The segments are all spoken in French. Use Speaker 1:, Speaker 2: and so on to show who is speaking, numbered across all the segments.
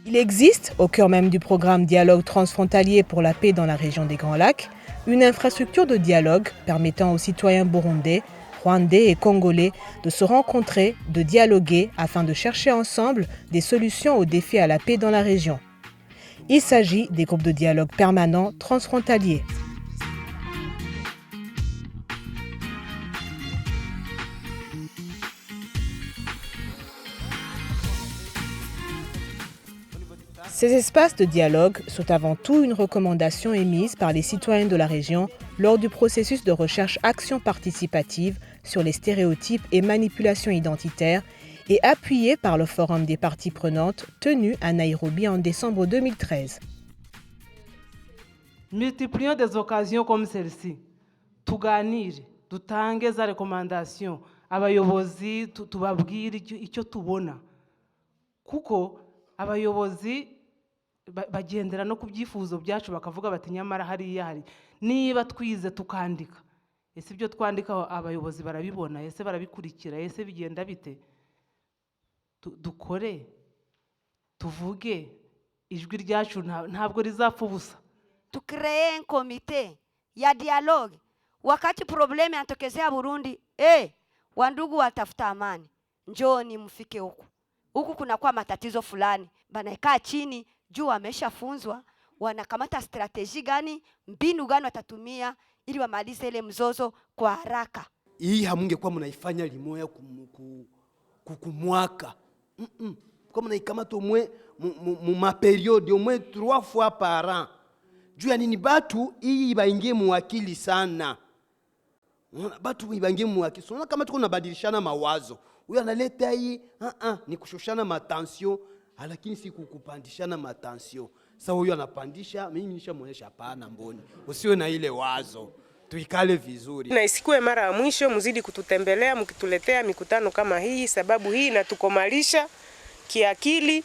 Speaker 1: Il existe, au cœur même du programme Dialogue transfrontalier pour la paix dans la région des Grands Lacs, une infrastructure de dialogue permettant aux citoyens burundais, rwandais et congolais de se rencontrer, de dialoguer afin de chercher ensemble des solutions aux défis à la paix dans la région. Il s'agit des groupes de dialogue permanents transfrontaliers. Ces espaces de dialogue sont avant tout une recommandation émise par les citoyens de la région lors du processus de recherche-action participative sur les stéréotypes et manipulations identitaires et appuyée par le Forum des parties prenantes tenu à Nairobi en décembre 2013.
Speaker 2: Multiplions des occasions comme celle-ci. Tuganire, dutange za recommandation, abayobozi tubabwire icyo tubona. Kuko abayobozi bagendera no ku byifuzo byacu bakavuga bati nyamara hariya hari niba twize tukandika ese ibyo twandika abayobozi barabibona ese barabikurikira ese bigenda bite dukore tuvuge ijwi ryacu ntabwo rizapfa ubusa.
Speaker 3: Tukree komite ya dialogue wakati probleme yanatokezea Burundi, wandugu watafuta amani, njoni mfike huku kunakuwa matatizo fulani, banakaa chini juu wameshafunzwa, wanakamata strategy gani, mbinu gani watatumia ili wamalize ile mzozo kwa haraka.
Speaker 4: Hii hamungekuwa mnaifanya limoya kumwaka. Kwa mnaikamata umwe mu periode umwe 3 fois par an. Juu ya nini batu hii ibaingie muakili sana. Batu ibaingie muakili. Sona kama tuko nabadilishana mawazo. Huyu analeta hii ni kushushana matension, lakini si kukupandishana matension. Sasa huyu anapandisha, mimi nishamuonyesha hapana mboni. Usiwe na ile wazo. Tuikale vizuri.
Speaker 5: Na isikuwe mara ya mwisho, mzidi kututembelea mkituletea mikutano kama hii, sababu hii inatukomalisha kiakili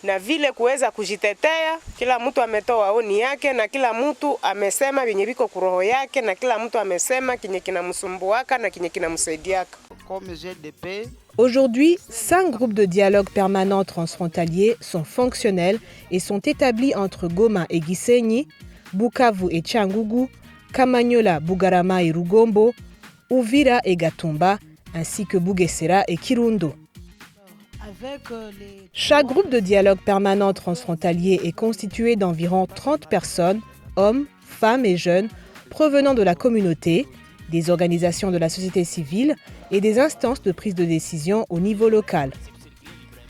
Speaker 5: na vile kuweza kujitetea. Kila mtu ametoa maoni yake na kila mtu amesema vyenye viko kuroho yake na kila mtu amesema kinye kinamsumbuaka na kinye kinamsaidiaka.
Speaker 1: Aujourd'hui, 5 groupes de dialogue permanents transfrontaliers sont fonctionnels et sont établis entre Goma et Gisenyi, Bukavu et Cyangugu, Kamanyola, Bugarama et Rugombo, Uvira et Gatumba, ainsi que Bugesera et Kirundo. Chaque groupe de dialogue permanent transfrontalier est constitué d'environ 30 personnes, hommes, femmes et jeunes, provenant de la communauté, des organisations de la société civile et des instances de prise de décision au niveau local.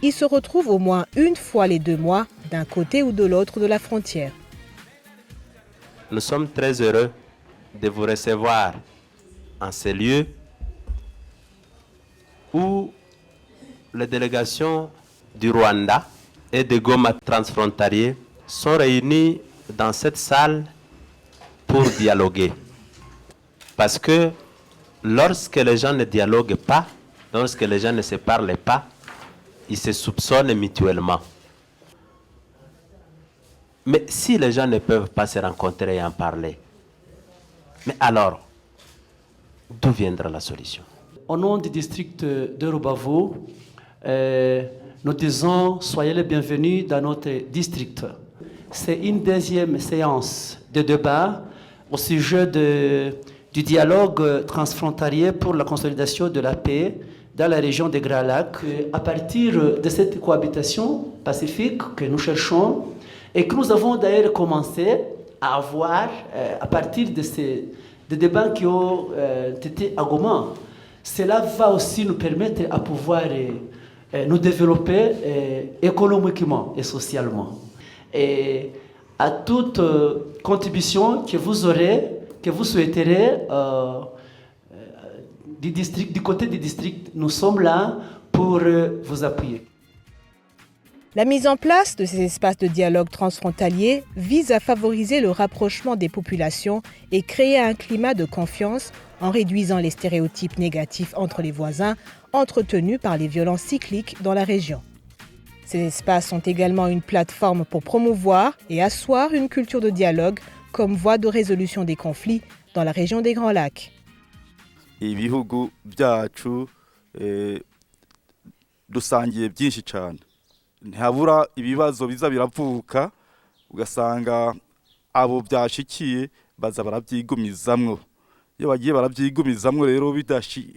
Speaker 1: Ils se retrouvent au moins une fois les 2 mois, d'un côté ou de l'autre de la frontière.
Speaker 6: Nous sommes très heureux de vous recevoir en ces lieux où les délégations du Rwanda et de Goma transfrontaliers sont réunies dans cette salle pour dialoguer. Parce que lorsque les gens ne dialoguent pas, lorsque les gens ne se parlent pas, ils se soupçonnent mutuellement. Mais si les gens ne peuvent pas se rencontrer et en parler, mais alors, d'où viendra la solution?
Speaker 7: Au nom du district de Rubavu, nous disons soyez les bienvenus dans notre district. C'est une deuxième séance de débat au sujet du dialogue transfrontalier pour la consolidation de la paix dans la région des Grands Lacs. À partir de cette cohabitation pacifique que nous cherchons et que nous avons d'ailleurs commencé à avoir à partir de ces débats qui ont été à Goma, cela va aussi nous permettre à pouvoir nous développer économiquement et socialement. Et à toute contribution que vous aurez, que vous souhaiterez du côté du district, nous sommes là pour vous appuyer.
Speaker 1: La mise en place de ces espaces de dialogue transfrontaliers vise à favoriser le rapprochement des populations et créer un climat de confiance en réduisant les stéréotypes négatifs entre les voisins entretenus par les violences cycliques dans la région. Ces espaces sont également une plateforme pour promouvoir et asseoir une culture de dialogue comme voie de résolution des conflits dans la région des Grands Lacs.
Speaker 8: Ibihugu byacu dusangiye byinshi cyane
Speaker 9: ntihabura ibibazo biza biravuka ugasanga abo byashikiye baza barabyigumizamwo. Iyo bagiye barabyigumizamwo rero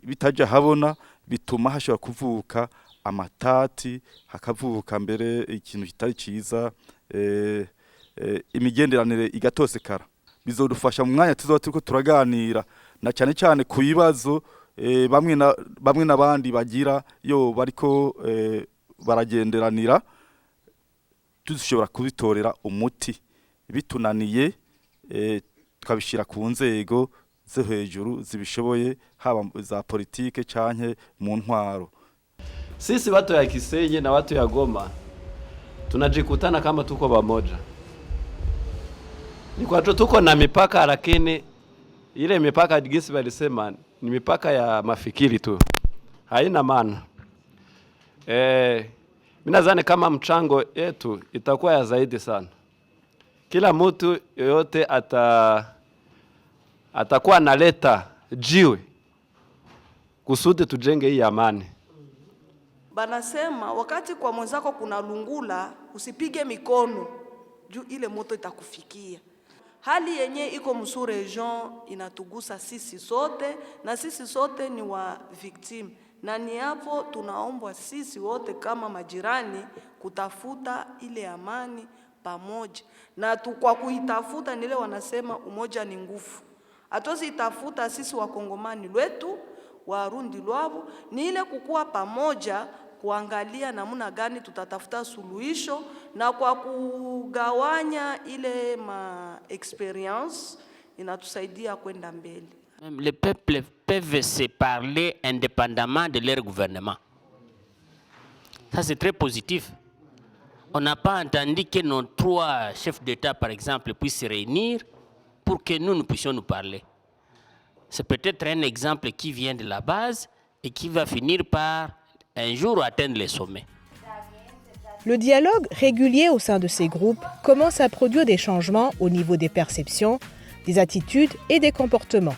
Speaker 9: bitaje habona bituma hashobora kuvuka amatati, hakavuka mbere ikintu kitari ciza, imigenderanire igatosekara. Bizodufasha mu mwanya tuzoba turiko turaganira na cyane cyane ku bibazo bamwe n'abandi bagira yo bariko baragenderanira, dushobora kubitorera umuti. Bitunaniye tukabishira ku nzego zo hejuru zibishoboye, haba za politike canke mu ntwaro.
Speaker 7: Sisi watu ya Kisenyi na watu ya Goma tunajikutana kama tuko pamoja. Ni kwa tuko na mipaka, lakini ile mipaka jinsi walisema ni mipaka ya mafikiri tu, haina maana. Mimi nadhani kama mchango yetu itakuwa ya zaidi sana. Kila mtu yoyote atakuwa analeta jiwe kusudi tujenge hii amani.
Speaker 10: Banasema wakati kwa mwenzako kuna lungula usipige mikono juu ile moto itakufikia. Hali yenye iko msu region inatugusa sisi sote, na sisi sote ni wa victim, na ni hapo tunaombwa sisi wote kama majirani kutafuta ile amani pamoja. Na kwa kuitafuta nile wanasema umoja ni nguvu. Hatuwezi itafuta sisi wakongomani lwetu, Warundi lwabo, ni ile kukua pamoja kuangalia namna gani tutatafuta suluhisho, na kwa kugawanya ile ma experience inatusaidia kwenda mbele.
Speaker 11: Les peuples peuvent se parler indépendamment de leur gouvernement. Ça c'est très positif. On n'a pas entendu que nos 3 chefs d'État par exemple puissent se réunir pour que nous puissions nous parler. C'est peut-être un exemple qui vient de la base et qui va finir par un jour atteindre les sommets.
Speaker 1: Le dialogue régulier au sein de ces groupes commence à produire des changements au niveau des perceptions, des attitudes et des comportements.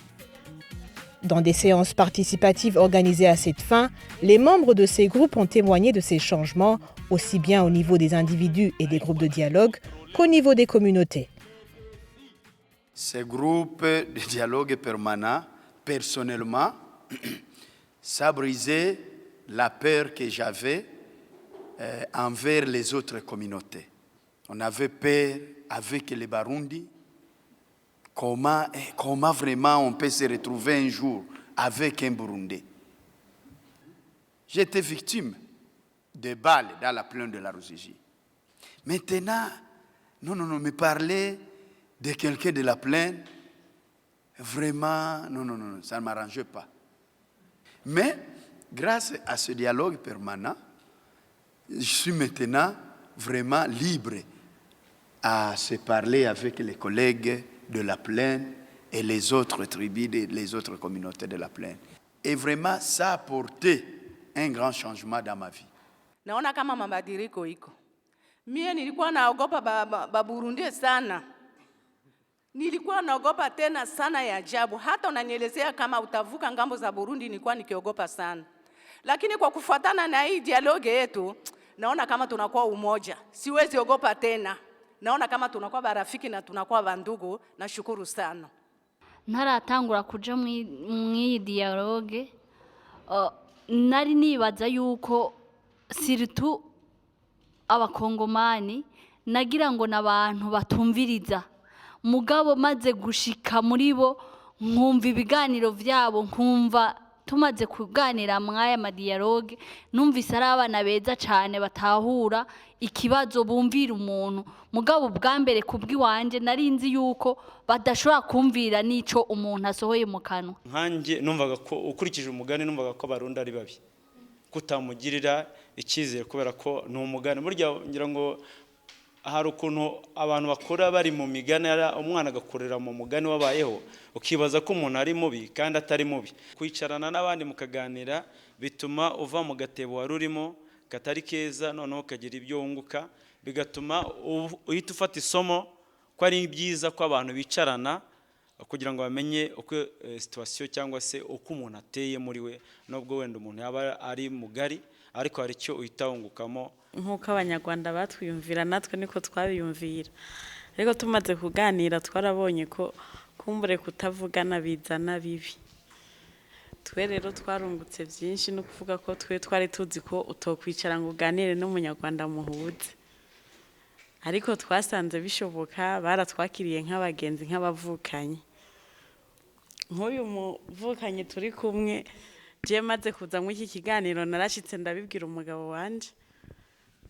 Speaker 1: Dans des séances participatives organisées à cette fin, les membres de ces groupes ont témoigné de ces changements, aussi bien au niveau des individus et des groupes de dialogue qu'au niveau des communautés.
Speaker 4: Ces groupes de dialogue permanent, personnellement, ça a brisé la peur que j'avais envers les autres communautés. On avait peur avec les Barundi. Comment vraiment on peut se retrouver un jour avec un Burundais? J'étais victime de balles dans la plaine de la Ruzizi. Maintenant, non, me parler de quelqu'un de la plaine, vraiment, non, ça ne m'arrangeait pas. Mais, grâce à ce dialogue permanent, je suis maintenant vraiment libre à se parler avec les collègues de la plaine et les autres tribus, les autres communautés de la plaine. Et vraiment, ça a apporté un grand changement dans ma vie.
Speaker 2: Naona kama mabadiliko iko. Mie nilikuwa naogopa Baburundi sana. Nilikuwa naogopa tena sana ya ajabu. Hata unanielezea kama utavuka ngambo za Burundi, nilikuwa nikiogopa sana. Lakini kwa kufuatana na hii dialogue yetu, naona kama tunakuwa umoja. Siwezi ogopa tena. Naona kama tunakuwa barafiki na tunakuwa bandugu. Nashukuru sana.
Speaker 12: Ntaratangura kuja mu dialogue, nari nibaza yuko siritu abakongomani nagira ngo nabantu batumviriza, mugabo maze gushika muri bo nkumva ibiganiro vyabo, nkumva tumaze kuganira mwaya ma dialogue, numvise ari abana beza cyane batahura ikibazo, bumvira umuntu. Mugabo bwa mbere kubwi wanje narinzi yuko badashobora kumvira nico umuntu asohoye mu kanwa.
Speaker 13: Nkanje numvaga ko ukurikije umugani, numvaga ko Abarundi ari babi, kutamugirira ikizere kubera ko ni umugani. Burya ngira ngo hari ukuntu abantu bakora bari mu migani, umwana agakorera mu mugani wabayeho, ukibaza ko umuntu ari mubi kandi atari mubi. Kwicarana n'abandi mukaganira bituma uva mu gatebo warurimo katari keza, noneho kagira ibyo wunguka, bigatuma uhita ufata isomo ko ari byiza ko abantu bicarana kugira ngo bamenye uko situation cyangwa se uko umuntu ateye muri we, nubwo wenda umuntu yaba ari mugari ariko hari icyo uhita wungukamo.
Speaker 14: Nk'uko abanyarwanda batwiyumvira natwe niko twabiyumvira, ariko tumaze kuganira twarabonye ko kumbure kutavugana bizana bibi. Twe rero twarungutse byinshi, no kuvuga ko twe twari tuzi ko utokwicara ngo uganire n'umunyarwanda muhuze, ariko twasanze bishoboka, baratwakiriye nk'abagenzi nk'abavukanye. Nk'uyu muvukanye turi kumwe, je maze kuza mu iki kiganiro narashitse ndabibwira umugabo wanje,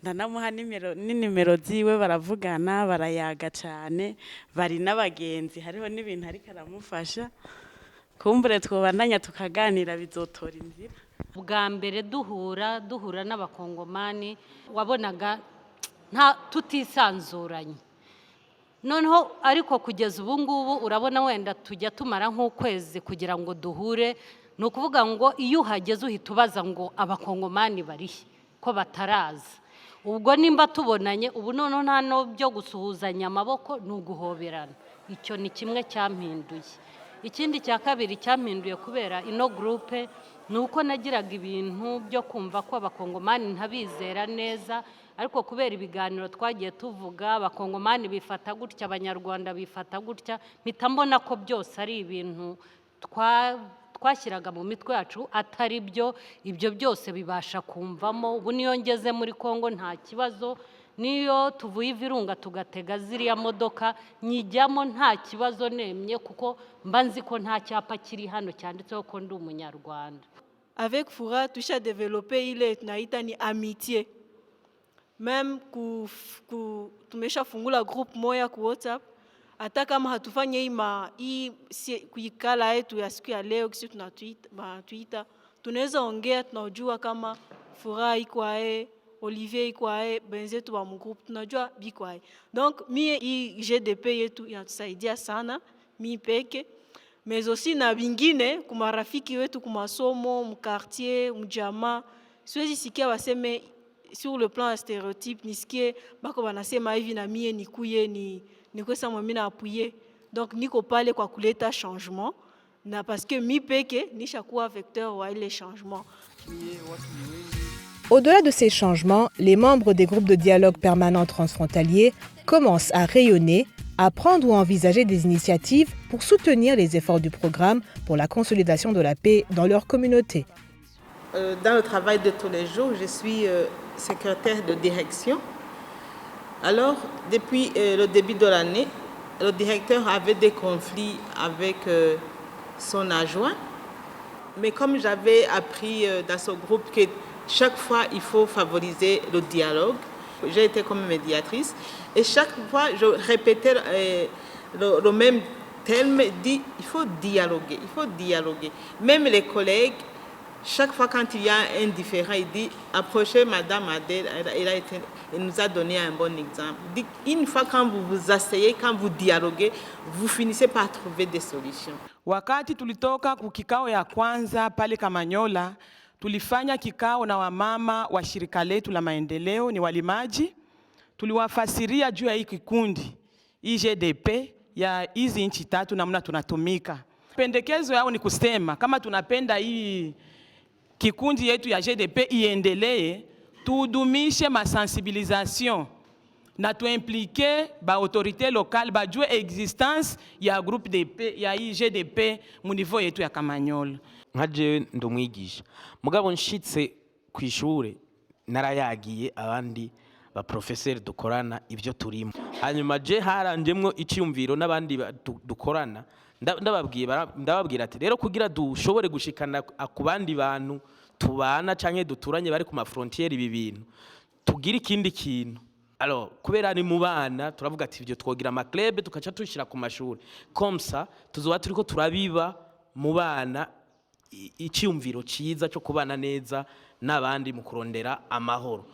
Speaker 14: ndanamuha nimero ziwe, baravugana barayaga cyane, bari n'abagenzi, hariho n'ibintu ariko aramufasha. Kumbure twobandanya tukaganira bizotora inzira.
Speaker 15: Bwa mbere duhura n'abakongomani wabonaga tutisanzuranye, noneho ariko kugeza ubu ngubu urabona wenda tujya tumara nk'ukwezi kugira ngo duhure. Ni ukuvuga ngo iyo uhageze uhita ubaza ngo abakongomani barihe ko bataraza. Ubwo nimba tubonanye ubu noneho nta no byo gusuhuzanya amaboko, ni uguhoberana. Icyo ni kimwe cyampinduye. Ikindi cya kabiri cyampinduye kubera ino groupe ni uko nagiraga ibintu byo kumva ko abakongomani ntabizera neza, ariko kubera ibiganiro twagiye tuvuga, abakongomani bifata gutya, abanyarwanda bifata gutya, mpita mbona ko byose ari ibintu twashyiraga mu mitwe yacu atari byo. Ibyo byose bibasha kumvamo. Ubu niyo ngeze muri Kongo nta kibazo, niyo tuvuye Virunga tugatega ziriya modoka nyijyamo nta kibazo nemye, kuko mba nzi ko nta cyapa kiri hano cyanditseho ko ndi umunyarwanda.
Speaker 16: Avec Fura tusha développer ile tunaita ni amitié. Même tumesha fungula group moya ku WhatsApp, hata kama hatufanye kuikala yetu ya siku ya leo, kisi tunatuita, tunaweza ongea, tunajua kama Fura iko ae, Olivier iko ae, benzetu wa mgroup tunajua biko ae. Donc mie GDP yetu inatusaidia sana, mi peke, mais aussi na bingine kumarafiki wetu kumasomo, mkartier, mjama. Siwezi sikia waseme sur le plan stéréotype, nisikie bako banasema hivi na mie nikuye ni kwesa mwamina apuye. Donc niko pale kwa kuleta changement, na parce que mi peke nishakuwa vecteur wa ile changement.
Speaker 1: Au-delà de ces changements, les membres des groupes de dialogue permanent transfrontaliers commencent à rayonner, à prendre ou à envisager des initiatives pour soutenir les efforts du programme pour la consolidation de la paix dans leur communauté.
Speaker 17: Dans le travail de tous les jours, je suis secrétaire de direction. Alors, depuis le début de l'année, le directeur avait des conflits avec son adjoint. Mais comme j'avais appris dans ce groupe que chaque fois, il faut favoriser le dialogue, j'ai été comme médiatrice. Et chaque fois, je répétais le même terme, dit il faut dialoguer, il faut dialoguer. Même les collègues, chaque fois quand il y a un différend, il dit approchez Madame Adèle, elle nous a donné un bon exemple. Il dit, une fois quand vous vous asseyez, quand vous dialoguez, vous finissez par trouver des solutions.
Speaker 2: Wakati tulitoka kikao ya kwanza pale Kamanyola, tulifanya kikao na wamama wa shirika letu la maendeleo, ni walimaji. Tuliwafasiria juu ya hii kikundi IGDP ya hizi nchi tatu namna tunatumika. Pendekezo yao ni kusema kama tunapenda hii kikundi yetu ya GDP iendelee, tudumishe masensibilisation na tuimplike ba autorité locale bajue existence ya groupe DP ya IGDP mu niveau yetu ya Kamanyola.
Speaker 18: Nkaje ndumwigisha mugabo nshitse kwishure narayagiye abandi ba professeur dukorana ivyo turimo, hanyuma je haranjemwo icyumviro n'abandi dukorana, ndababwira ati rero kugira dushobore gushikana ku bandi bantu tubana canke duturanye bari ku ma frontiere ibi bintu tugira ikindi kintu. Alors kubera ni mu bana turavuga ati ivyo twogira ama club tukaca tushira ku mashuri, comme ça tuzoba turiko turabiba mu bana icyumviro ciza cyo kubana neza n'abandi mu kurondera amahoro.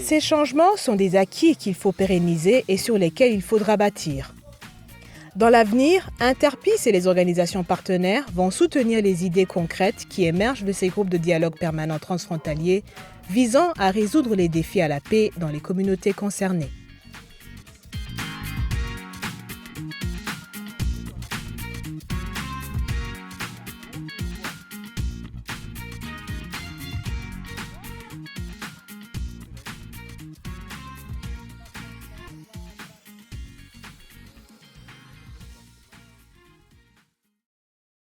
Speaker 1: Ces changements sont des acquis qu'il faut pérenniser et sur lesquels il faudra bâtir. Dans l'avenir, Interpeace et les organisations partenaires vont soutenir les idées concrètes qui émergent de ces groupes de dialogue permanent transfrontaliers visant à résoudre les défis à la paix dans les communautés concernées.